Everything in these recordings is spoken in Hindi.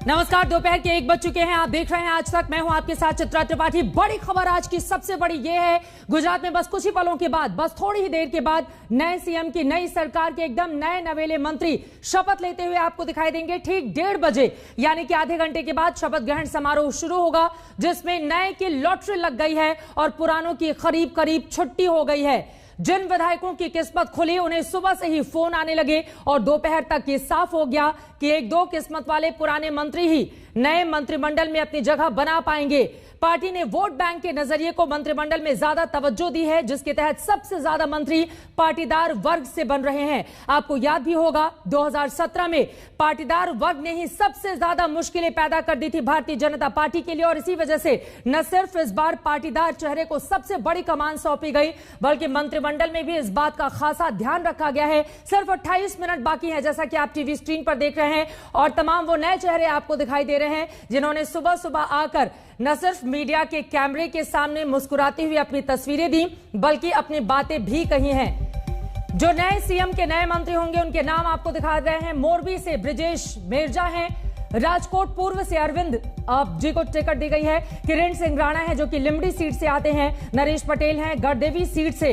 नमस्कार, दोपहर के 1 बज चुके हैं। आप देख रहे हैं आज तक। मैं हूं आपके साथ चित्रा त्रिपाठी। बड़ी खबर आज की सबसे बड़ी ये है, गुजरात में बस कुछ ही पलों के बाद, बस थोड़ी ही देर के बाद नए सीएम की नई सरकार के एकदम नए नवेले मंत्री शपथ लेते हुए आपको दिखाई देंगे। ठीक 1:30 बजे यानी कि आधे घंटे के बाद शपथ ग्रहण समारोह शुरू होगा, जिसमें नए की लॉटरी लग गई है और पुरानों की करीब करीब छुट्टी हो गई है। जिन विधायकों की किस्मत खुली उन्हें सुबह से ही फोन आने लगे और दोपहर तक ये साफ हो गया कि 1-2 किस्मत वाले पुराने मंत्री ही नए मंत्रिमंडल में अपनी जगह बना पाएंगे। पार्टी ने वोट बैंक के नजरिए को मंत्रिमंडल में ज्यादा तवज्जो दी है, जिसके तहत सबसे ज्यादा मंत्री पाटीदार वर्ग से बन रहे हैं। आपको याद भी होगा 2017 में पाटीदार वर्ग ने ही सबसे ज्यादा मुश्किलें पैदा कर दी थी भारतीय जनता पार्टी के लिए, और इसी वजह से न सिर्फ इस बार पाटीदार चेहरे को सबसे बड़ी कमान सौंपी गई, बल्कि मंत्रिमंडल में भी इस बात का खासा ध्यान रखा गया है। सिर्फ 28 मिनट बाकी है, जैसा कि आप टीवी स्क्रीन पर देख रहे हैं, और तमाम वो नए चेहरे आपको दिखाई दे रहे हैं जिन्होंने सुबह सुबह आकर न सिर्फ मीडिया के कैमरे के सामने मुस्कुराते हुए अपनी तस्वीरें दी, बल्कि अपनी बातें भी कही हैं। जो नए सीएम के नए मंत्री होंगे उनके नाम आपको दिखा रहे हैं। मोरबी से ब्रिजेश मेरजा हैं, राजकोट पूर्व से अरविंद जी को टिकट दी गई है। किरण सिंह राणा है जो कि लिमड़ी सीट से आते हैं। नरेश पटेल हैं गढ़देवी सीट से,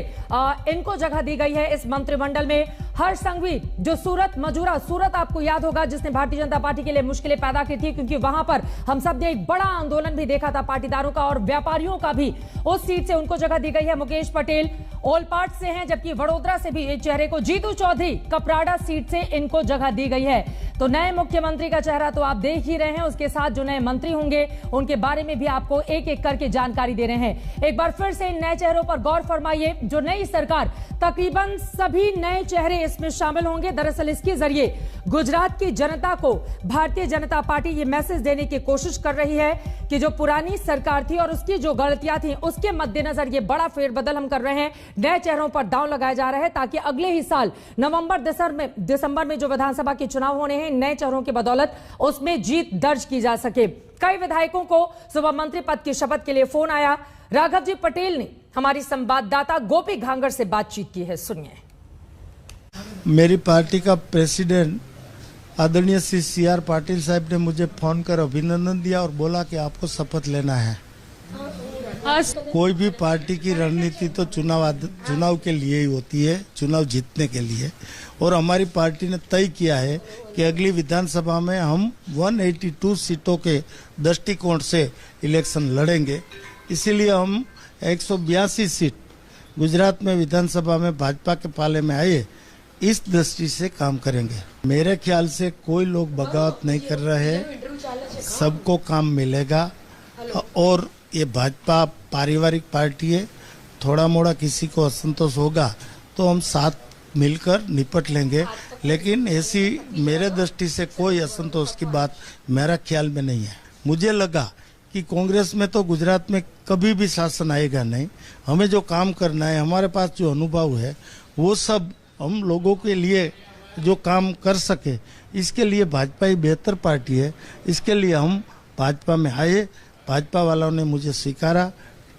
इनको जगह दी गई है इस मंत्रिमंडल में। हर्ष संघवी जो सूरत मजूरा, सूरत आपको याद होगा जिसने भारतीय जनता पार्टी के लिए मुश्किलें पैदा की थी, क्योंकि वहां पर हम सब ने एक बड़ा आंदोलन भी देखा था पाटीदारों का और व्यापारियों का भी। उस सीट से उनको जगह दी गई है। मुकेश पटेल ओलपाट से हैं, जबकि वडोदरा से भी एक चेहरे को, जीतू चौधरी कपराड़ा सीट से इनको जगह दी गई है। तो नए मुख्यमंत्री का चेहरा तो आप देख ही रहे हैं, उसके साथ जो नए मंत्री होंगे उनके बारे में भी आपको एक एक करके जानकारी दे रहे हैं। एक बार फिर से इन नए चेहरों पर गौर फरमाइए। जो नई सरकार, तकरीबन सभी नए चेहरे इसमें शामिल होंगे। दरअसल इसके जरिए गुजरात की जनता को भारतीय जनता पार्टी ये मैसेज देने की कोशिश कर रही है कि जो पुरानी सरकार थी और उसकी जो गलतियां थी, उसके मद्देनजर ये बड़ा फेरबदल हम कर रहे हैं। नए चेहरों पर दांव लगाया जा रहा है ताकि अगले ही साल नवंबर दिसंबर में जो विधानसभा के चुनाव होने हैं, नए चेहरों की बदौलत उसमें जीत दर्ज की जा सके। कई विधायकों को सुबह मंत्री पद की शपथ के लिए फोन आया। राघव जी पटेल ने हमारी संवाददाता गोपी घांगर से बातचीत की है, सुनिए। मेरी पार्टी का प्रेसिडेंट आदरणीय श्री CR पाटिल साहब ने मुझे फोन कर अभिनंदन दिया और बोला कि आपको शपथ लेना है। कोई भी पार्टी की रणनीति तो चुनाव के लिए ही होती है, चुनाव जीतने के लिए, और हमारी पार्टी ने तय किया है कि अगली विधानसभा में हम 182 सीटों के दृष्टिकोण से इलेक्शन लड़ेंगे। इसीलिए हम 182 सीट गुजरात में विधानसभा में भाजपा के पाले में आए, इस दृष्टि से काम करेंगे। मेरे ख्याल से कोई लोग बगावत नहीं कर रहे हैं, सबको काम मिलेगा। और ये भाजपा पारिवारिक पार्टी है, थोड़ा मोड़ा किसी को असंतोष होगा तो हम साथ मिलकर निपट लेंगे, लेकिन ऐसी मेरे दृष्टि से कोई असंतोष की बात मेरा ख्याल में नहीं है। मुझे लगा कि कांग्रेस में तो गुजरात में कभी भी शासन आएगा नहीं। हमें जो काम करना है, हमारे पास जो अनुभव है, वो सब हम लोगों के लिए जो काम कर सके, इसके लिए भाजपा ही बेहतर पार्टी है। इसके लिए हम भाजपा में आए, भाजपा वालों ने मुझे स्वीकारा,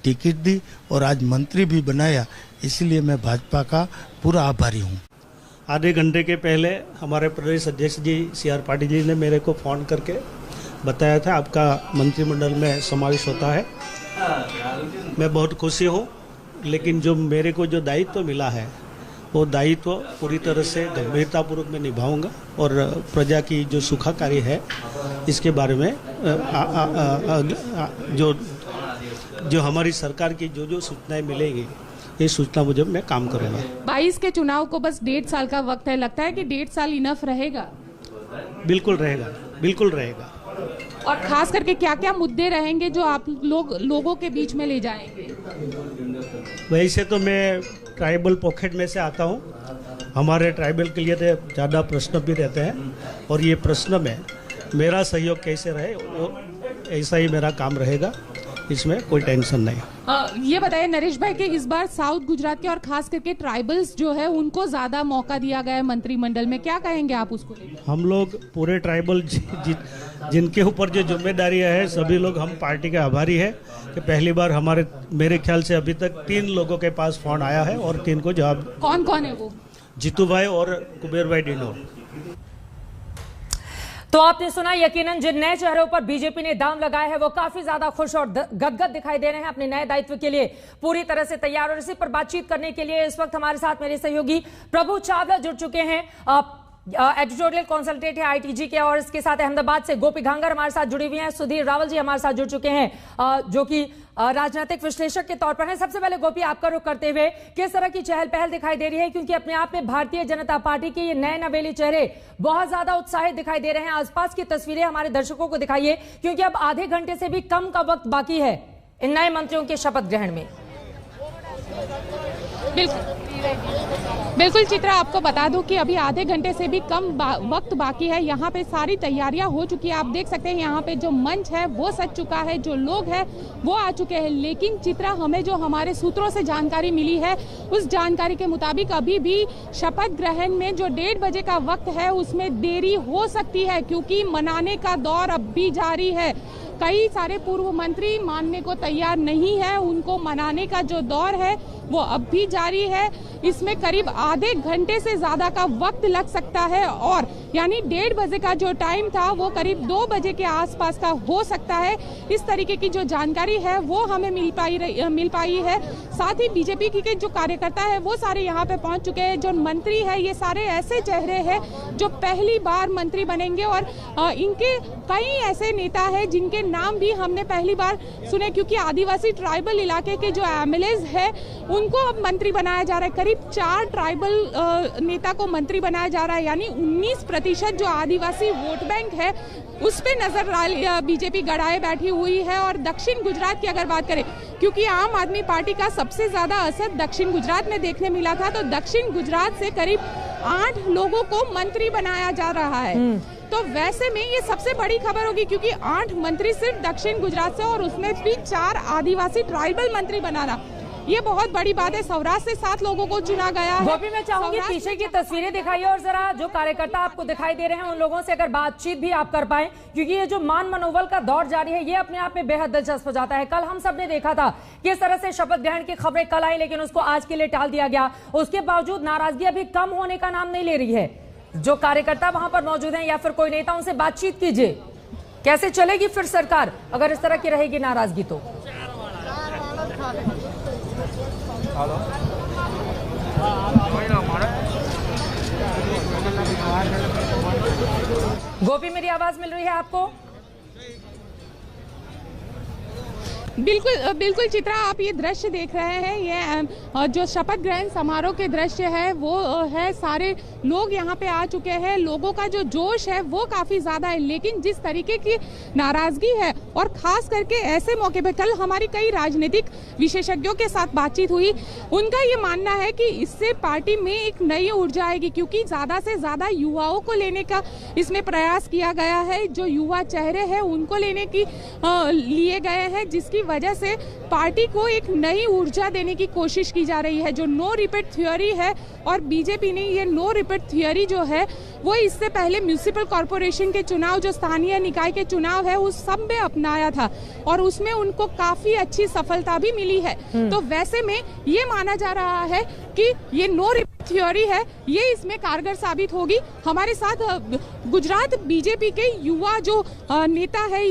टिकट दी और आज मंत्री भी बनाया। इसलिए मैं भाजपा का पूरा आभारी हूँ। आधे घंटे के पहले हमारे प्रदेश अध्यक्ष जी CR पाटिल जी ने मेरे को फ़ोन करके बताया था आपका मंत्रिमंडल में समावेश होता है। मैं बहुत खुशी हूँ, लेकिन जो मेरे को जो दायित्व मिला है वो दायित्व पूरी तरह से गंभीरतापूर्वक मैं निभाऊंगा और प्रजा की जो सुखाकारी है इसके बारे में जो हमारी सरकार की जो सूचनाएं मिलेंगी, ये सूचना मुझे मैं काम करूंगा। 22 के चुनाव को बस 1.5 साल का वक्त है, लगता है कि 1.5 साल इनफ रहेगा? बिल्कुल रहेगा, बिल्कुल रहेगा। और खास करके क्या क्या मुद्दे रहेंगे जो आप लोगों के बीच में ले जाएंगे? वैसे तो मैं ट्राइबल पॉकेट में से आता हूँ। हमारे ट्राइबल के लिए तो ज़्यादा प्रश्न भी रहते हैं, और ये प्रश्न में मेरा सहयोग कैसे रहे वो ऐसा ही मेरा काम रहेगा, इसमें कोई टेंशन नहीं। ये बताइए नरेश भाई कि इस बार साउथ गुजरात के और खास करके ट्राइबल्स जो है उनको ज्यादा मौका दिया गया है मंत्रिमंडल में, क्या कहेंगे आप उसको लेकर? हम लोग पूरे ट्राइबल जिनके ऊपर जो जिम्मेदारी है, सभी लोग हम पार्टी के आभारी है कि पहली बार मेरे ख्याल से अभी तक 3 लोगों के पास फोन आया है और 3 को जवाब। कौन कौन है वो? जीतू भाई और कुबेर भाई डिनोर। तो आपने सुना, यकीनन जिन नए चेहरों पर बीजेपी ने दाम लगाया है वो काफी ज्यादा खुश और गदगद दिखाई दे रहे हैं, अपने नए दायित्व के लिए पूरी तरह से तैयार। और इसी पर बातचीत करने के लिए इस वक्त हमारे साथ मेरे सहयोगी प्रभु चावला जुड़ चुके हैं, एडिटोरियल कंसल्टेंट है आईटीजी के, और इसके साथ अहमदाबाद से गोपी घांगर हमारे साथ जुड़ी हुई हैं, सुधीर रावल जी हमारे साथ जुड़ चुके हैं जो कि राजनीतिक विश्लेषक के तौर पर हैं। सबसे पहले गोपी, आपका रुख करते हुए किस तरह की चहल पहल दिखाई दे रही है, क्योंकि अपने आप में भारतीय जनता पार्टी के ये नए नवेले चेहरे बहुत ज्यादा उत्साहित दिखाई दे रहे हैं। आसपास की तस्वीरें हमारे दर्शकों को दिखाइए, क्योंकि अब आधे घंटे से भी कम का वक्त बाकी है इन नए मंत्रियों के शपथ ग्रहण में। बिल्कुल चित्रा, आपको बता दूं कि अभी आधे घंटे से भी कम वक्त बाकी है। यहाँ पे सारी तैयारियां हो चुकी है। आप देख सकते हैं यहाँ पे जो मंच है वो सज चुका है, जो लोग हैं वो आ चुके हैं। लेकिन चित्रा, हमें जो हमारे सूत्रों से जानकारी मिली है उस जानकारी के मुताबिक अभी भी शपथ ग्रहण में जो 1:30 बजे का वक्त है उसमें देरी हो सकती है, क्योंकि मनाने का दौर अब भी जारी है। कई सारे पूर्व मंत्री मानने को तैयार नहीं है, उनको मनाने का जो दौर है वो अब भी जारी है। इसमें करीब आधे घंटे से ज्यादा का वक्त लग सकता है, और यानी 1:30 बजे का जो टाइम था वो करीब 2 बजे के आसपास का हो सकता है। इस तरीके की जो जानकारी है वो हमें मिल पाई है। साथ ही बीजेपी के जो कार्यकर्ता है वो सारे यहाँ पे पहुंच चुके हैं। जो मंत्री है ये सारे ऐसे चेहरे हैं जो पहली बार मंत्री बनेंगे, और इनके कई ऐसे नेता है जिनके नाम भी हमने पहली बार सुने, क्योंकि आदिवासी ट्राइबल इलाके के जो एमएलएज है उनको अब मंत्री बनाया जा रहा है। करीब 4 ट्राइबल नेता को मंत्री बनाया जा रहा है, यानी 19% जो आदिवासी वोट बैंक है उस पे नजर बीजेपी गड़ाए बैठी हुई है। और दक्षिण गुजरात की अगर बात करें, क्योंकि आम आदमी पार्टी का सबसे ज्यादा असर दक्षिण गुजरात में देखने मिला था, तो दक्षिण गुजरात से करीब 8 लोगों को मंत्री बनाया जा रहा है। तो वैसे में ये सबसे बड़ी खबर होगी, क्योंकि 8 मंत्री सिर्फ दक्षिण गुजरात से, और उसमें भी 4 आदिवासी ट्राइबल मंत्री बनाना, ये बहुत बड़ी बात है। सौराष्ट्र से 7 लोगों को चुना गया है। गोपी, मैं चाहूंगी पीछे की तस्वीरें दिखाइए, और जरा जो कार्यकर्ता आपको दिखाई दे रहे हैं उन लोगों से अगर बातचीत भी आप कर पाए, क्योंकि ये जो मान मनोबल का दौर जारी है ये अपने आप में बेहद दिलचस्प हो जाता है। कल हम सब ने देखा था किस तरह से शपथ ग्रहण की खबरें कल आई, लेकिन उसको आज के लिए टाल दिया गया। उसके बावजूद नाराजगी अभी कम होने का नाम नहीं ले रही है। जो कार्यकर्ता वहां पर मौजूद हैं या फिर कोई नेता, उनसे बातचीत कीजिए। कैसे चलेगी फिर सरकार अगर इस तरह की रहेगी नाराजगी तो? गोपी, मेरी आवाज मिल रही है आपको? बिल्कुल चित्रा, आप ये दृश्य देख रहे हैं, ये जो शपथ ग्रहण समारोह के दृश्य है वो है। सारे लोग यहाँ पे आ चुके हैं, लोगों का जो जोश है वो काफी ज्यादा है। लेकिन जिस तरीके की नाराजगी है, और खास करके ऐसे मौके पे, कल हमारी कई राजनीतिक विशेषज्ञों के साथ बातचीत हुई, उनका ये मानना है कि इससे पार्टी में एक नई ऊर्जा आएगी, क्योंकि ज्यादा से ज्यादा युवाओं को लेने का इसमें प्रयास किया गया है। जो युवा चेहरे हैं उनको लेने की लिए गए हैं, जिसकी वजह से पार्टी को एक नई ऊर्जा देने की कोशिश की जा रही है। जो नो रिपीट थ्योरी है, और बीजेपी ने ये नो रिपीट थ्योरी जो है वो इससे पहले म्युनिसिपल कॉर्पोरेशन के चुनाव, जो स्थानीय निकाय के चुनाव है, उस सब में अपनाया था, और उसमें उनको काफी अच्छी सफलता भी मिली है। तो वैसे में ये माना जा रहा है कि ये नो रिपीट थ्योरी है, ये इसमें कारगर साबित होगी। हमारे साथ गुजरात बीजेपी के युवा जो नेता है,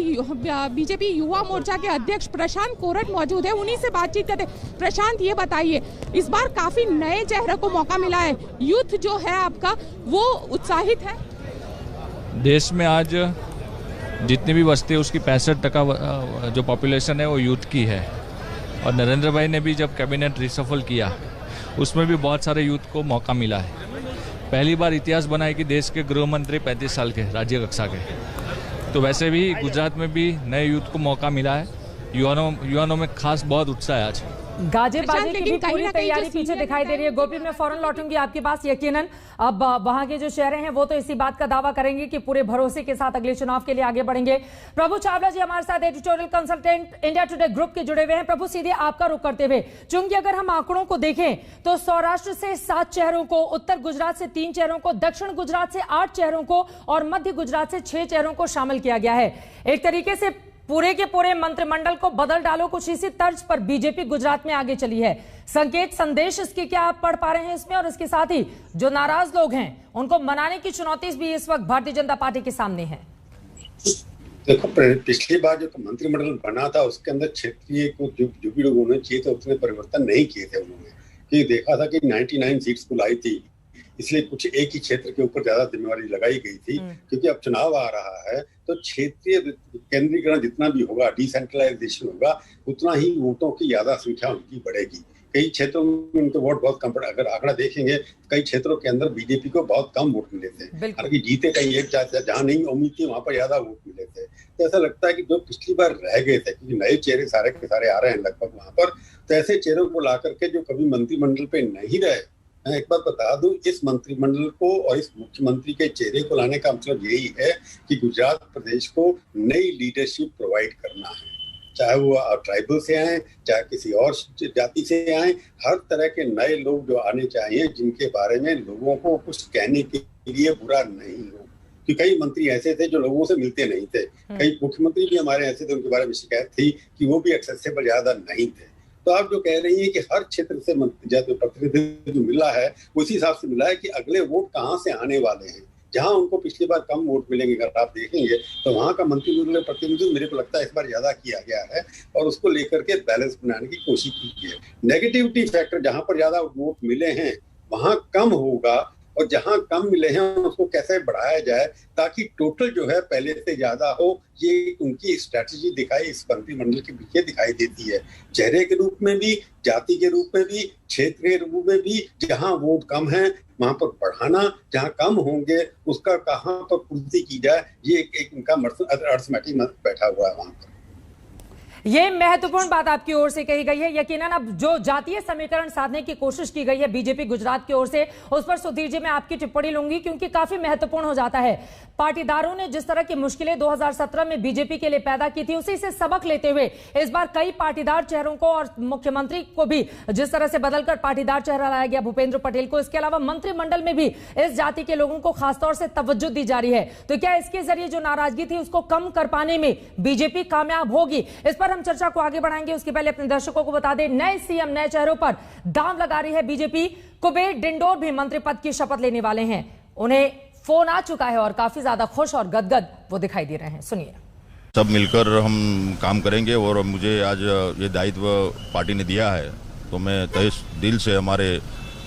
बीजेपी युवा मोर्चा के अध्यक्ष प्रशांत कोरट मौजूद है, उन्हीं से बातचीत करते। प्रशांत, ये बताइए, इस बार काफी नए चेहरे को मौका मिला है, यूथ जो है आपका वो उत्साहित है? देश में आज जितनी भी बस्ती है उसकी 65% जो पॉपुलेशन है वो यूथ की है, और नरेंद्र भाई ने भी जब कैबिनेट रिसफल किया उसमें भी बहुत सारे यूथ को मौका मिला है। पहली बार इतिहास बना है कि देश के गृह मंत्री 35 साल के राज्य कक्षा के। तो वैसे भी गुजरात में भी नए यूथ को मौका मिला है। युवानों में खास बहुत उत्साह है आज। गाजे बाजे की भी पूरी तैयारी पीछे दिखाई दे रही है। गोपी, मैं फौरन लौटूंगी आपके पास। यकीनन अब वहां के जो शहर हैं वो तो इसी बात का दावा करेंगे कि पूरे भरोसे के साथ अगले चुनाव के लिए आगे बढ़ेंगे। प्रभु चावला जी हमारे साथ editorial consultant India today group के जुड़े हुए हैं। प्रभु, सीधे आपका रुख करते हुए, चूंकि अगर हम आंकड़ों को देखें तो सौराष्ट्र से 7 चेहरों को, उत्तर गुजरात से 3 चेहरों को, दक्षिण गुजरात से 8 चेहरों को और मध्य गुजरात से 6 चेहरों को शामिल किया गया है। एक तरीके से पूरे के पूरे मंत्रिमंडल को बदल डालो, कुछ इसी तर्ज पर बीजेपी गुजरात में आगे चली है। संकेत, संदेश इसके क्या आप पढ़ पा रहे हैं इसमें? और इसके साथ ही जो नाराज लोग हैं उनको मनाने की चुनौती भी इस वक्त भारतीय जनता पार्टी के सामने है। देखो, पिछली बार जो मंत्रिमंडल बना था उसके अंदर क्षेत्रीय को जो भी लोग होने चाहिए थे उतने परिवर्तन नहीं किए थे उन्होंने। कि देखा था कि 99 सीट्स को लाई थी, इसलिए कुछ एक ही क्षेत्र के ऊपर ज्यादा जिम्मेवारी लगाई गई थी। क्योंकि अब चुनाव आ रहा है तो क्षेत्रीय केंद्रीकरण जितना भी होगा, डिसेंट्रलाइजेशन होगा, उतना ही वोटों की ज्यादा संख्या उनकी बढ़ेगी। कई क्षेत्रों में उनके वोट बहुत कम पड़े। अगर आंकड़ा देखेंगे कई क्षेत्रों के अंदर बीजेपी को बहुत कम वोट मिले थे, हालांकि जीते कहीं एक जहां नहीं उम्मीद थी वहां पर ज्यादा वोट मिले थे। तो ऐसा लगता है कि जो पिछली बार रह गए थे, क्योंकि नए चेहरे सारे के सारे आ रहे हैं लगभग वहां पर, तो ऐसे चेहरों को ला करके जो कभी मंत्रिमंडल पे नहीं रहे, मैं एक बात बता दूं, इस मंत्रिमंडल को और इस मुख्यमंत्री के चेहरे को लाने का मतलब यही है कि गुजरात प्रदेश को नई लीडरशिप प्रोवाइड करना है। चाहे वो ट्राइबल से आए, चाहे किसी और जाति से आए, हर तरह के नए लोग जो आने चाहिए जिनके बारे में लोगों को कुछ कहने के लिए बुरा नहीं हो। कि कई मंत्री ऐसे थे जो लोगों से मिलते नहीं थे, कई मुख्यमंत्री भी हमारे ऐसे थे, उनके बारे में शिकायत थी कि वो भी एक्सेसिबल ज्यादा नहीं थे। तो आप जो कह रही हैं कि हर क्षेत्र से प्रतिनिधित्व जो मिला है उसी हिसाब से मिला है कि अगले वोट कहाँ से आने वाले हैं। जहां उनको पिछली बार कम वोट मिलेंगे अगर आप देखेंगे तो वहां का मंत्रिमंडल प्रतिनिधित्व मेरे को लगता है इस बार ज्यादा किया गया है और उसको लेकर के बैलेंस बनाने की कोशिश की है। नेगेटिविटी फैक्टर जहां पर ज्यादा वोट मिले हैं वहां कम होगा और जहां कम मिले हैं उसको कैसे बढ़ाया जाए ताकि टोटल जो है पहले से ज्यादा हो। ये उनकी स्ट्रैटेजी दिखाई इस मंत्रिमंडल के पीछे दिखाई देती है, चेहरे के रूप में भी, जाति के रूप में भी, क्षेत्र के रूप में भी। जहां वोट कम है वहां पर बढ़ाना, जहां कम होंगे उसका कहां पर पूर्ति की जाए, ये एक उनका अर्थमेटिक बैठा हुआ है वहां पर। ये महत्वपूर्ण बात आपकी ओर से कही गई है। यकीनन अब जो जातीय समीकरण साधने की कोशिश की गई है बीजेपी गुजरात की ओर से, उस पर सुधीर जी मैं आपकी टिप्पणी लूंगी क्योंकि काफी महत्वपूर्ण हो जाता है। पाटीदारों ने जिस तरह की मुश्किलें 2017 में बीजेपी के लिए पैदा की थी उसी से सबक लेते हुए इस बार कई पाटीदार चेहरों को और मुख्यमंत्री को भी जिस तरह से बदलकर पाटीदार चेहरा लाया गया भूपेंद्र पटेल को, इसके अलावा मंत्रिमंडल में भी इस जाति के लोगों को खासतौर से तवज्जो दी जा रही है। तो क्या इसके जरिए जो नाराजगी थी उसको कम कर पाने में बीजेपी कामयाब होगी? इस पर हम चर्चा को आगे बढ़ाएंगे। उसके पहले अपने दर्शकों को बता दें, नए सीएम नए चेहरों पर दांव लगा रही है बीजेपी। कुबेर डिंडोर भी मंत्री पद की शपथ लेने वाले हैं। उन्हें फोन आ चुका है और काफी ज्यादा खुश और गदगद वो दिखाई दे रहे हैं। सुनिए। सब मिलकर हम काम करेंगे और मुझे आज ये दायित्व पार्टी ने दिया है तो मैं तहे दिल से हमारे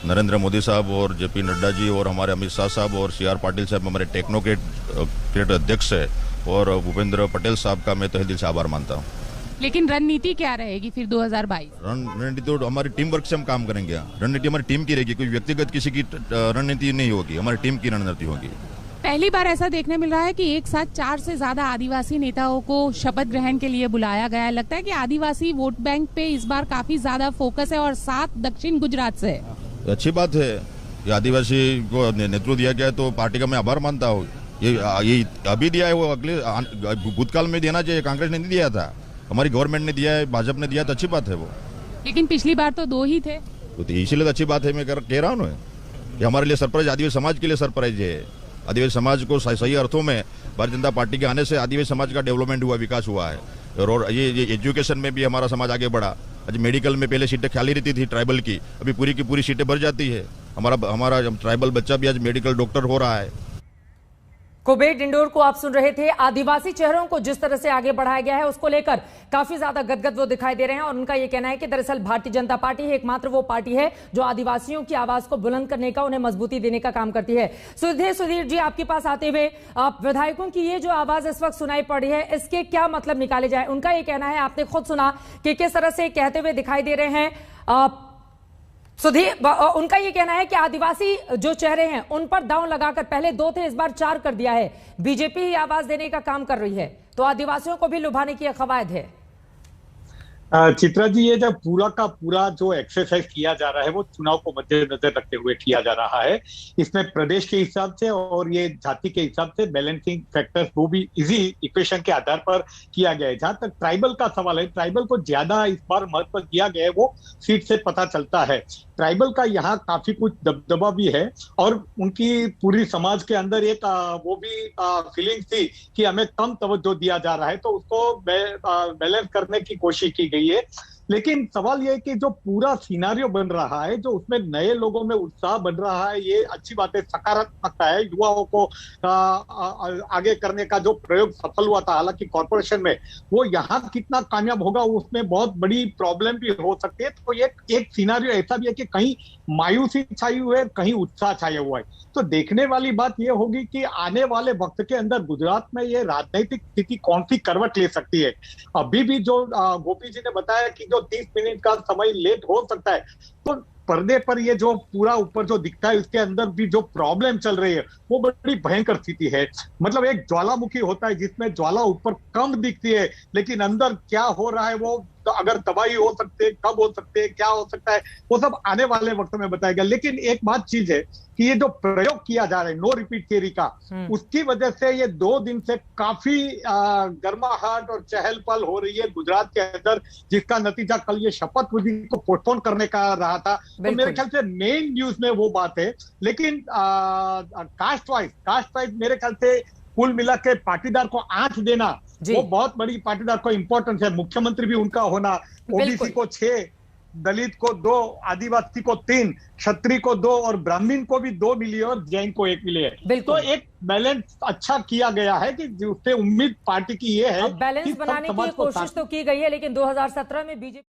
नरेंद्र मोदी साहब और जेपी नड्डा जी और हमारे अमित शाह साहब और सीआर पाटिल साहब हमारे टेक्नोक्रेट अध्यक्ष है और भूपेंद्र पटेल साहब का मैं तहे दिल से आभार मानता हूँ। लेकिन रणनीति क्या रहेगी फिर 2022? रणनीति तो हमारी टीम वर्क से हम काम करेंगे। रणनीति हमारी टीम की रहेगी, कोई व्यक्तिगत किसी की रणनीति नहीं होगी, हमारी टीम की रणनीति होगी। पहली बार ऐसा देखने मिल रहा है कि एक साथ 4 से ज्यादा आदिवासी नेताओं को शपथ ग्रहण के लिए बुलाया गया है। लगता है कि आदिवासी वोट बैंक पे इस बार काफी ज्यादा फोकस है और 7 दक्षिण गुजरात से। अच्छी बात है, ये आदिवासी को नेतृत्व दिया गया है तो पार्टी का मैं आभार मानता हूँ। ये अभी दिया है, वो अगले भूतकाल में देना चाहिए। कांग्रेस ने नहीं दिया था, हमारी गवर्नमेंट ने दिया है, भाजपा ने दिया तो अच्छी बात है वो। लेकिन पिछली बार तो 2 ही थे तो इसीलिए तो अच्छी बात है। मैं कह रहा हूँ ना, ये हमारे लिए सरप्राइज, आदिवासी समाज के लिए सरप्राइज है। आदिवासी समाज को सही अर्थों में भारतीय जनता पार्टी के आने से आदिवासी समाज का डेवलपमेंट हुआ, विकास हुआ है। और ये एजुकेशन में भी हमारा समाज आगे बढ़ा। आज मेडिकल में पहले सीटें खाली रहती थी ट्राइबल की, अभी पूरी की पूरी सीटें भर जाती है। हमारा ट्राइबल बच्चा भी आज मेडिकल डॉक्टर हो रहा है। कुबेर डिंडोर को आप सुन रहे थे। आदिवासी चेहरों को जिस तरह से आगे बढ़ाया गया है उसको लेकर काफी ज्यादा गदगद वो दिखाई दे रहे हैं और उनका यह कहना है कि दरअसल भारतीय जनता पार्टी है एकमात्र वो पार्टी है जो आदिवासियों की आवाज को बुलंद करने का, उन्हें मजबूती देने का काम करती है। सुधीर जी आपके पास आते हुए, विधायकों की ये जो आवाज इस वक्त सुनाई पड़ रही है इसके क्या मतलब निकाले जाए? उनका यह कहना है, आपने खुद सुना कि किस तरह से कहते हुए दिखाई दे रहे हैं। सुधीर, उनका यह कहना है कि आदिवासी जो चेहरे हैं उन पर दांव लगाकर, पहले 2 थे इस बार 4 कर दिया है, बीजेपी ही आवाज देने का काम कर रही है, तो आदिवासियों को भी लुभाने की कवायद है। चित्रा जी, ये जो पूरा का पूरा जो एक्सरसाइज किया जा रहा है वो चुनाव को मद्देनजर रखते हुए किया जा रहा है। इसमें प्रदेश के हिसाब से और ये जाति के हिसाब से बैलेंसिंग फैक्टर्स वो भी इजी इक्वेशन के आधार पर किया गया है। जहां तक ट्राइबल का सवाल है, ट्राइबल को ज्यादा इस बार महत्व दिया गया है, वो सीट से पता चलता है। ट्राइबल का यहाँ काफी कुछ दबदबा भी है और उनकी पूरी समाज के अंदर एक वो भी फीलिंग थी कि हमें कम तवज्जो दिया जा रहा है, तो उसको बैलेंस करने की कोशिश की गई है। लेकिन सवाल ये है कि जो पूरा सिनारियो बन रहा है, जो उसमें नए लोगों में उत्साह बन रहा है, ये अच्छी बात है, सकारात्मकता है। युवाओं को आगे करने का जो प्रयोग सफल हुआ था, हालांकि कॉर्पोरेशन में, वो यहाँ कितना कामयाब होगा उसमें बहुत बड़ी प्रॉब्लम भी हो सकती है। तो ये एक सिनारियो ऐसा भी है कि कहीं मायूसी छाई हुई है, कहीं उत्साह छाया हुआ है। तो देखने वाली बात ये होगी कि आने वाले वक्त के अंदर गुजरात में ये राजनीतिक स्थिति कौन सी करवट ले सकती है। अभी भी जो गोपी जी ने बताया कि जो 30 मिनट का समय लेट हो सकता है, तो पर्दे पर ये जो पूरा ऊपर जो दिखता है, उसके अंदर भी जो प्रॉब्लम चल रही है वो बड़ी भयंकर स्थिति है। मतलब एक ज्वालामुखी होता है जिसमें ज्वाला ऊपर कम दिखती है, लेकिन अंदर क्या हो रहा है, वो तो अगर तबाही हो सकती है, कब हो सकते है, क्या हो सकता है, वो सब आने वाले वक्त में बताएगा। लेकिन एक बात चीज है कि ये जो प्रयोग किया जा रहा है नो रिपीट थियरी का, उसकी वजह से ये 2 दिन से काफी गर्माहट और चहल पहल हो रही है गुजरात के अंदर, जिसका नतीजा कल ये शपथ विधि को पोस्टपोन करने का रहा था। तो मेरे ख्याल से मेन न्यूज में वो बात है। लेकिन कास्ट वाइज मेरे ख्याल से कुल मिला के पाटीदार को 8 देना वो बहुत बड़ी पाटीदार को इंपॉर्टेंस है। मुख्यमंत्री भी उनका होना, ओबीसी को 6, दलित को 2, आदिवासी को 3, क्षत्रिय को 2 और ब्राह्मण को भी 2 मिली और जैन को 1 मिली है। तो एक बैलेंस अच्छा किया गया है कि उससे उम्मीद पार्टी की ये है बैलेंस बनाने की कोशिश तो की गई है, लेकिन 2017 में बीजेपी